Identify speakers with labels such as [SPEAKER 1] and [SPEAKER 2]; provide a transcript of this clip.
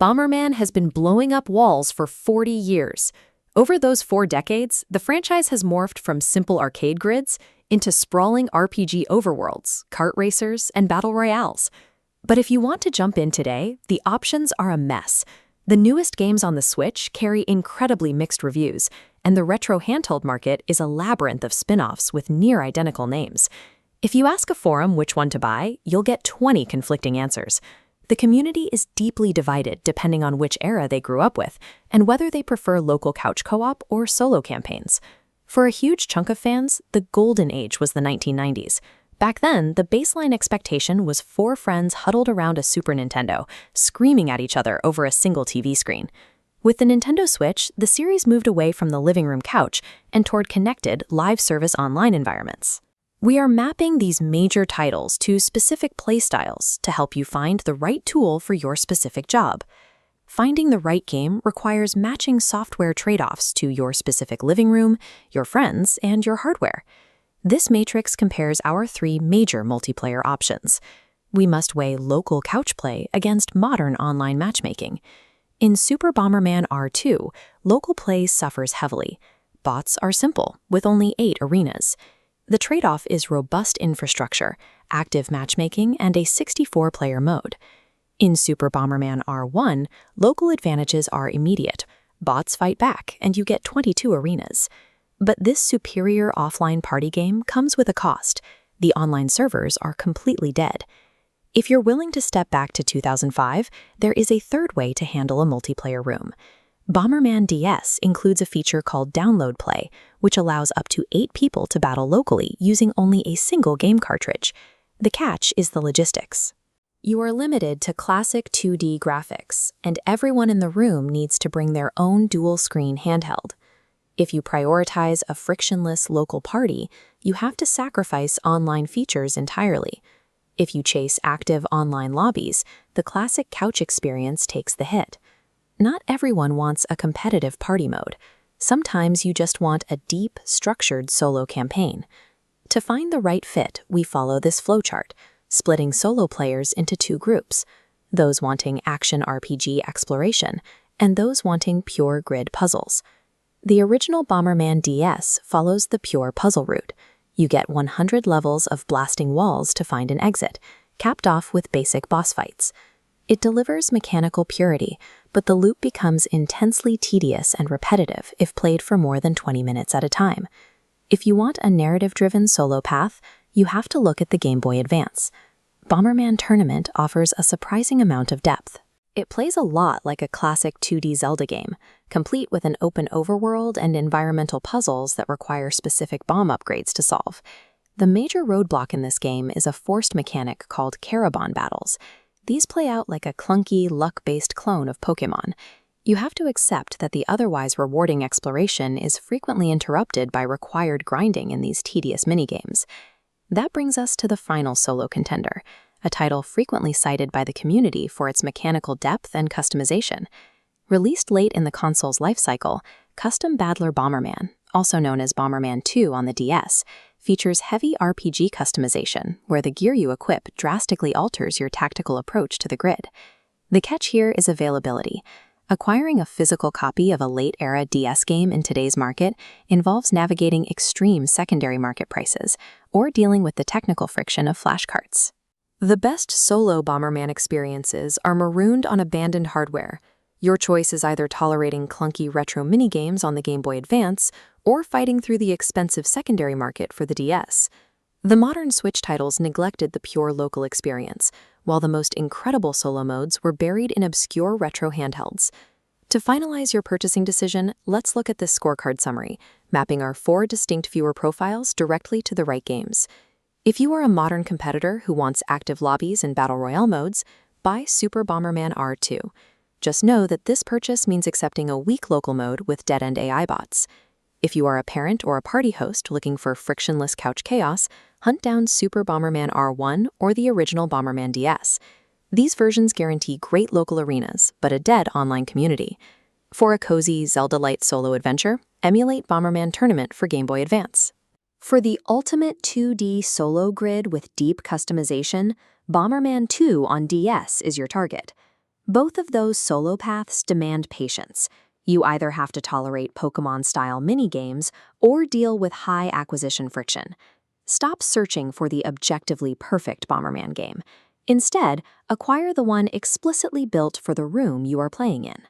[SPEAKER 1] Bomberman has been blowing up walls for 40 years. Over those 4 decades, the franchise has morphed from simple arcade grids into sprawling RPG overworlds, kart racers, and battle royales. But if you want to jump in today, the options are a mess. The newest games on the Switch carry incredibly mixed reviews, and the retro handheld market is a labyrinth of spin-offs with near-identical names. If you ask a forum which one to buy, you'll get 20 conflicting answers. The community is deeply divided depending on which era they grew up with, and whether they prefer local couch co-op or solo campaigns. For a huge chunk of fans, the golden age was the 1990s. Back then, the baseline expectation was 4 friends huddled around a Super Nintendo, screaming at each other over a single TV screen. With the Nintendo Switch, the series moved away from the living room couch and toward connected, live-service online environments. We are mapping these major titles to specific playstyles to help you find the right tool for your specific job. Finding the right game requires matching software trade-offs to your specific living room, your friends, and your hardware. This matrix compares our 3 major multiplayer options. We must weigh local couch play against modern online matchmaking. In Super Bomberman R2, local play suffers heavily. Bots are simple, with only 8 arenas. The trade-off is robust infrastructure, active matchmaking, and a 64-player mode. In Super Bomberman R1, local advantages are immediate. Bots fight back, and you get 22 arenas. But this superior offline party game comes with a cost. The online servers are completely dead. If you're willing to step back to 2005, there is a third way to handle a multiplayer room. Bomberman DS includes a feature called Download Play, which allows up to 8 people to battle locally using only a single game cartridge. The catch is the logistics. You are limited to classic 2D graphics, and everyone in the room needs to bring their own dual-screen handheld. If you prioritize a frictionless local party, you have to sacrifice online features entirely. If you chase active online lobbies, the classic couch experience takes the hit. Not everyone wants a competitive party mode. Sometimes you just want a deep, structured solo campaign. To find the right fit, we follow this flowchart, splitting solo players into 2 groups, those wanting action RPG exploration and those wanting pure grid puzzles. The original Bomberman DS follows the pure puzzle route. You get 100 levels of blasting walls to find an exit, capped off with basic boss fights. It delivers mechanical purity, but the loop becomes intensely tedious and repetitive if played for more than 20 minutes at a time. If you want a narrative-driven solo path, you have to look at the Game Boy Advance. Bomberman Tournament offers a surprising amount of depth. It plays a lot like a classic 2D Zelda game, complete with an open overworld and environmental puzzles that require specific bomb upgrades to solve. The major roadblock in this game is a forced mechanic called Caravan battles. These play out like a clunky, luck-based clone of Pokémon. You have to accept that the otherwise rewarding exploration is frequently interrupted by required grinding in these tedious minigames. That brings us to the final solo contender, a title frequently cited by the community for its mechanical depth and customization. Released late in the console's lifecycle, Custom Battler Bomberman, also known as Bomberman 2 on the DS, features heavy RPG customization, where the gear you equip drastically alters your tactical approach to the grid. The catch here is availability. Acquiring a physical copy of a late-era DS game in today's market involves navigating extreme secondary market prices or dealing with the technical friction of flashcards. The best solo Bomberman experiences are marooned on abandoned hardware. Your choice is either tolerating clunky retro minigames on the Game Boy Advance or fighting through the expensive secondary market for the DS. The modern Switch titles neglected the pure local experience, while the most incredible solo modes were buried in obscure retro handhelds. To finalize your purchasing decision, let's look at this scorecard summary, mapping our 4 distinct viewer profiles directly to the right games. If you are a modern competitor who wants active lobbies and battle royale modes, buy Super Bomberman R2. Just know that this purchase means accepting a weak local mode with dead-end AI bots. If you are a parent or a party host looking for frictionless couch chaos, hunt down Super Bomberman R1 or the original Bomberman DS. These versions guarantee great local arenas, but a dead online community. For a cozy Zelda-light solo adventure, emulate Bomberman Tournament for Game Boy Advance. For the ultimate 2D solo grid with deep customization, Bomberman 2 on DS is your target. Both of those solo paths demand patience. You either have to tolerate Pokemon-style minigames or deal with high acquisition friction. Stop searching for the objectively perfect Bomberman game. Instead, acquire the one explicitly built for the room you are playing in.